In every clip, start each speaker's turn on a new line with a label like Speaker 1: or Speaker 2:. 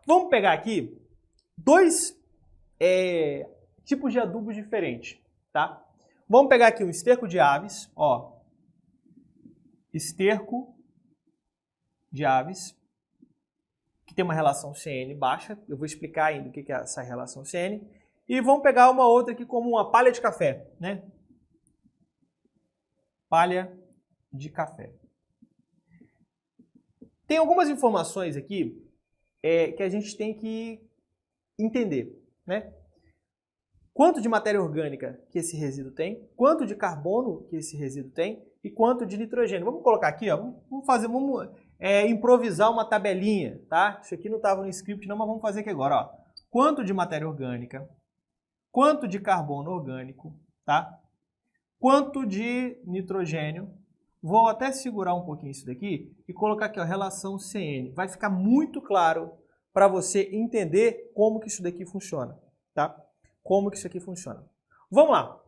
Speaker 1: Vamos pegar aqui dois tipos de adubos diferentes, tá? Vamos pegar aqui um esterco de aves, ó. Esterco de aves, que tem uma relação CN baixa. Eu vou explicar ainda o que é essa relação CN. E vamos pegar uma outra aqui como uma palha de café, né? Palha de café. Tem algumas informações aqui que a gente tem que entender, né? Quanto de matéria orgânica que esse resíduo tem, quanto de carbono que esse resíduo tem e quanto de nitrogênio. Vamos colocar aqui, ó, vamos improvisar uma tabelinha, tá? Isso aqui não estava no script não, mas vamos fazer aqui agora, ó. Quanto de matéria orgânica, quanto de carbono orgânico, tá? Quanto de nitrogênio. Vou até segurar um pouquinho isso daqui e colocar aqui, ó, relação CN. Vai ficar muito claro para você entender como que isso daqui funciona, tá? Como que isso aqui funciona. Vamos lá.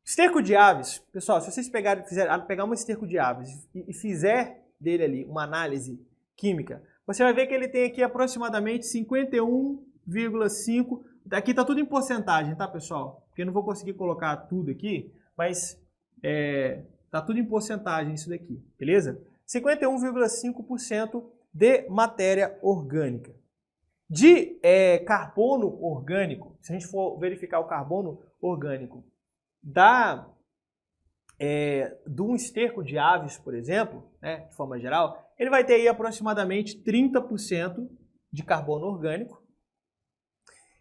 Speaker 1: Esterco de aves, pessoal, se vocês pegar um esterco de aves e fizer dele ali uma análise química, você vai ver que ele tem aqui aproximadamente 51,5. Aqui tá tudo em porcentagem, tá, pessoal? Porque eu não vou conseguir colocar tudo aqui, mas tá tudo em porcentagem isso daqui, beleza? 51,5% de matéria orgânica. De carbono orgânico, se a gente for verificar o carbono orgânico de um esterco de aves, por exemplo, né, de forma geral, ele vai ter aí aproximadamente 30% de carbono orgânico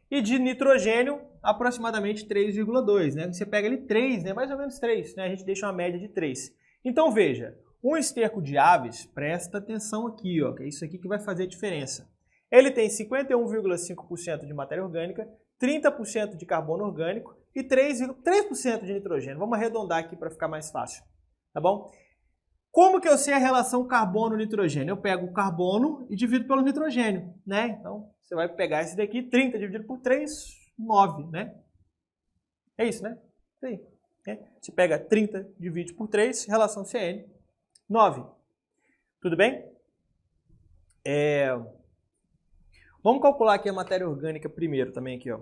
Speaker 1: e de nitrogênio aproximadamente 3,2, né? Você pega ali 3, né, mais ou menos 3, né? A gente deixa uma média de 3. Então veja, um esterco de aves, presta atenção aqui, ó, que é isso aqui que vai fazer a diferença. Ele tem 51,5% de matéria orgânica, 30% de carbono orgânico e 3% de nitrogênio. Vamos arredondar aqui para ficar mais fácil, tá bom? Como que eu sei a relação carbono-nitrogênio? Eu pego o carbono e divido pelo nitrogênio, né? Então, você vai pegar esse daqui, 30 dividido por 3, 9, né? É isso, né? Isso aí. Você pega 30, divide por 3, relação CN, 9. Tudo bem? Vamos calcular aqui a matéria orgânica primeiro também aqui, ó.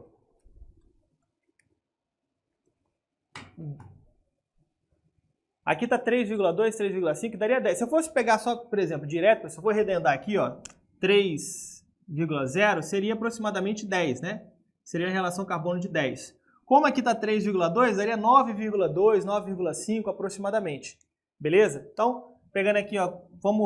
Speaker 1: Aqui está 3,2, 3,5, daria 10. Se eu fosse pegar só, por exemplo, direto, se eu for arredondar aqui, ó, 3,0 seria aproximadamente 10, né? Seria a relação carbono de 10. Como aqui está 3,2, daria 9,2, 9,5 aproximadamente. Beleza? Então, pegando aqui, ó,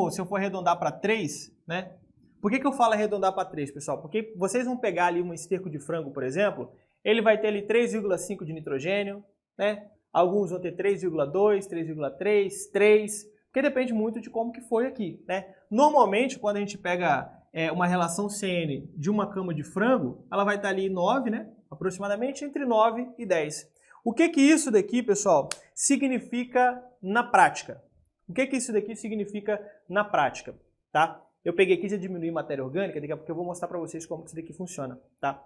Speaker 1: se eu for arredondar para 3, né? Por que eu falo arredondar para 3, pessoal? Porque vocês vão pegar ali um esterco de frango, por exemplo, ele vai ter ali 3,5 de nitrogênio, né? Alguns vão ter 3,2, 3,3, 3, porque depende muito de como que foi aqui, né? Normalmente, quando a gente pega uma relação CN de uma cama de frango, ela vai estar ali 9, né? Aproximadamente entre 9 e 10. O que isso daqui, pessoal, significa na prática? O que isso daqui significa na prática, tá? Eu peguei aqui, já diminui matéria orgânica, daqui a pouco eu vou mostrar para vocês como isso daqui funciona, tá?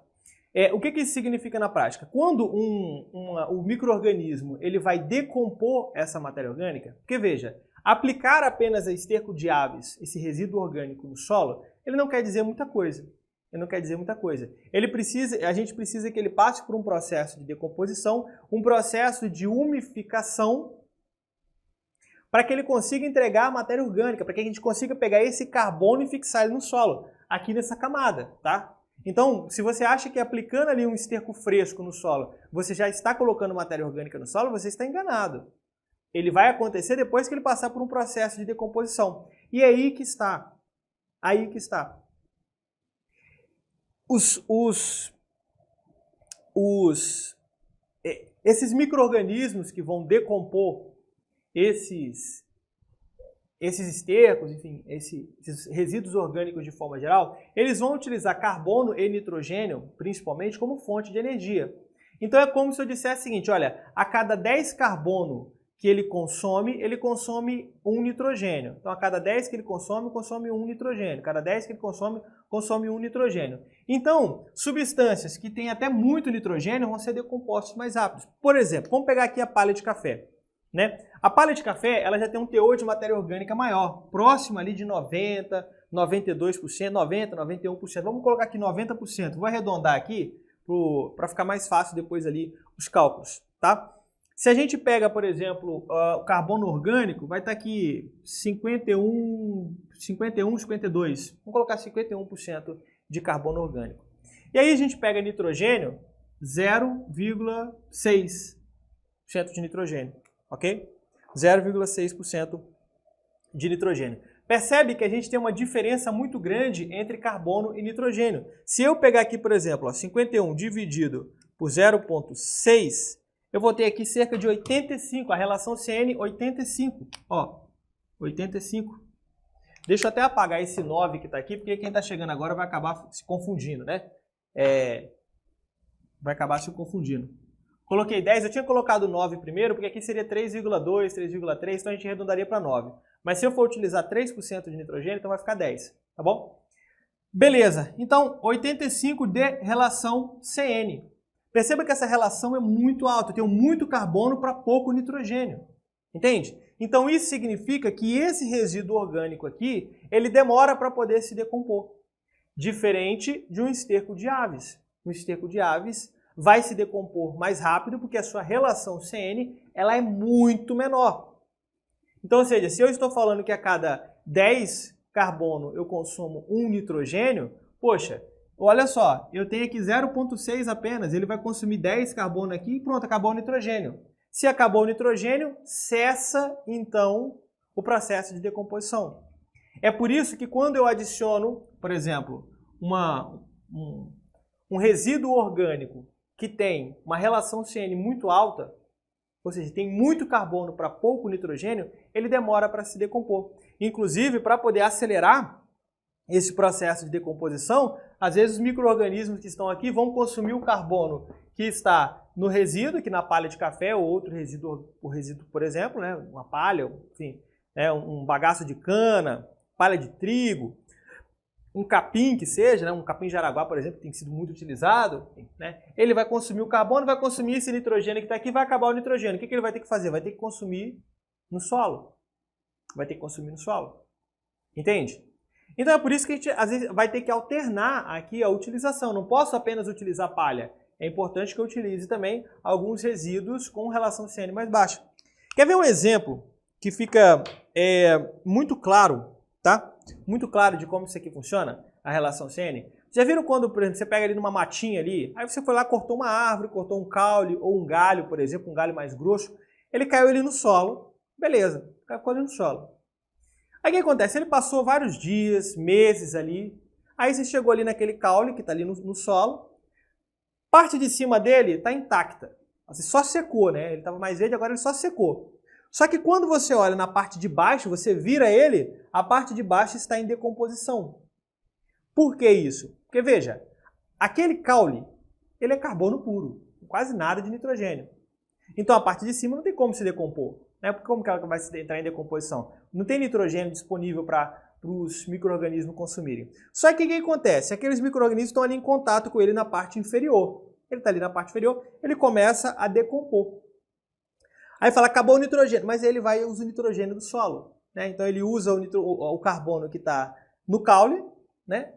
Speaker 1: O que isso significa na prática? Quando o micro-organismo ele vai decompor essa matéria orgânica, porque veja, aplicar apenas a esterco de aves, esse resíduo orgânico no solo, ele não quer dizer muita coisa. Ele não quer dizer muita coisa. A gente precisa que ele passe por um processo de decomposição, um processo de umificação, para que ele consiga entregar a matéria orgânica, para que a gente consiga pegar esse carbono e fixar ele no solo, aqui nessa camada, tá? Então, se você acha que aplicando ali um esterco fresco no solo, você já está colocando matéria orgânica no solo, você está enganado. Ele vai acontecer depois que ele passar por um processo de decomposição. E é aí que está. Aí que está. Esses micro-organismos que vão decompor esses estercos, enfim, esses resíduos orgânicos de forma geral, eles vão utilizar carbono e nitrogênio, principalmente, como fonte de energia. Então é como se eu dissesse o seguinte, olha, a cada 10 carbono que ele consome 1 nitrogênio. Então a cada 10 que ele consome 1 nitrogênio. Cada 10 que ele consome 1 nitrogênio. Então, substâncias que têm até muito nitrogênio vão ser decompostas mais rápido. Por exemplo, vamos pegar aqui a palha de café, né? A palha de café ela já tem um teor de matéria orgânica maior, próximo ali de 90, 92%, 90%, 91%. Vamos colocar aqui 90%. Vou arredondar aqui para ficar mais fácil depois ali os cálculos, tá? Se a gente pega, por exemplo, o carbono orgânico, vai estar aqui 51, 52. Vamos colocar 51% de carbono orgânico. E aí a gente pega nitrogênio, 0,6% de nitrogênio, ok? 0,6% de nitrogênio. Percebe que a gente tem uma diferença muito grande entre carbono e nitrogênio. Se eu pegar aqui, por exemplo, 51 dividido por 0,6, eu vou ter aqui cerca de 85, a relação CN 85, ó, 85. Deixa eu até apagar esse 9 que está aqui, porque quem está chegando agora vai acabar se confundindo, né? Vai acabar se confundindo. Coloquei 10, eu tinha colocado 9 primeiro, porque aqui seria 3,2, 3,3, então a gente arredondaria para 9. Mas se eu for utilizar 3% de nitrogênio, então vai ficar 10, tá bom? Beleza, então 85 de relação CN. Perceba que essa relação é muito alta, eu tenho muito carbono para pouco nitrogênio, entende? Então isso significa que esse resíduo orgânico aqui, ele demora para poder se decompor. Diferente de um esterco de aves. Um esterco de aves vai se decompor mais rápido porque a sua relação CN ela é muito menor. Então, ou seja, se eu estou falando que a cada 10 carbono eu consumo 1 nitrogênio, poxa, olha só, eu tenho aqui 0,6 apenas, ele vai consumir 10 carbono aqui e pronto, acabou o nitrogênio. Se acabou o nitrogênio, cessa então o processo de decomposição. É por isso que quando eu adiciono, por exemplo, um resíduo orgânico que tem uma relação CN muito alta, ou seja, tem muito carbono para pouco nitrogênio, ele demora para se decompor. Inclusive, para poder acelerar esse processo de decomposição, às vezes os micro-organismos que estão aqui vão consumir o carbono que está no resíduo, aqui na palha de café ou outro resíduo, por exemplo, né, uma palha, enfim, né, um bagaço de cana, palha de trigo, um capim que seja, né, um capim de Araguá, por exemplo, que tem sido muito utilizado, né, ele vai consumir o carbono, vai consumir esse nitrogênio que está aqui, vai acabar o nitrogênio. O que ele vai ter que fazer? Vai ter que consumir no solo. Vai ter que consumir no solo. Entende? Então é por isso que a gente às vezes vai ter que alternar aqui a utilização. Não posso apenas utilizar palha. É importante que eu utilize também alguns resíduos com relação CN mais baixa. Quer ver um exemplo que fica muito claro, tá? Muito claro de como isso aqui funciona, a relação CN? Já viram quando, por exemplo, você pega ali numa matinha ali, aí você foi lá, cortou uma árvore, cortou um caule ou um galho, por exemplo, um galho mais grosso, ele caiu ali no solo, beleza, caiu ali no solo. Aí o que acontece? Ele passou vários dias, meses ali, aí você chegou ali naquele caule que está ali no solo, parte de cima dele está intacta, assim, só secou, né? Ele estava mais verde, agora ele só secou. Só que quando você olha na parte de baixo, você vira ele, a parte de baixo está em decomposição. Por que isso? Porque veja, aquele caule, ele é carbono puro, quase nada de nitrogênio. Então a parte de cima não tem como se decompor. Né? Como que ela vai entrar em decomposição? Não tem nitrogênio disponível para os micro-organismos consumirem. Só que o que acontece? Aqueles micro-organismos estão ali em contato com ele na parte inferior. Ele está ali na parte inferior, ele começa a decompor. Aí fala, acabou o nitrogênio, mas ele vai usar o nitrogênio do solo. Né? Então ele usa o carbono que está no caule, né?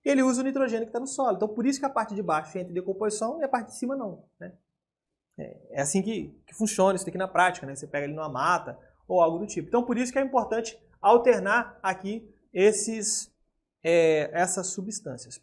Speaker 1: Ele usa o nitrogênio que está no solo. Então por isso que a parte de baixo entra em decomposição e a parte de cima não. Né? É assim que funciona isso aqui na prática. Né? Você pega ele numa mata ou algo do tipo. Então por isso que é importante alternar aqui essas substâncias.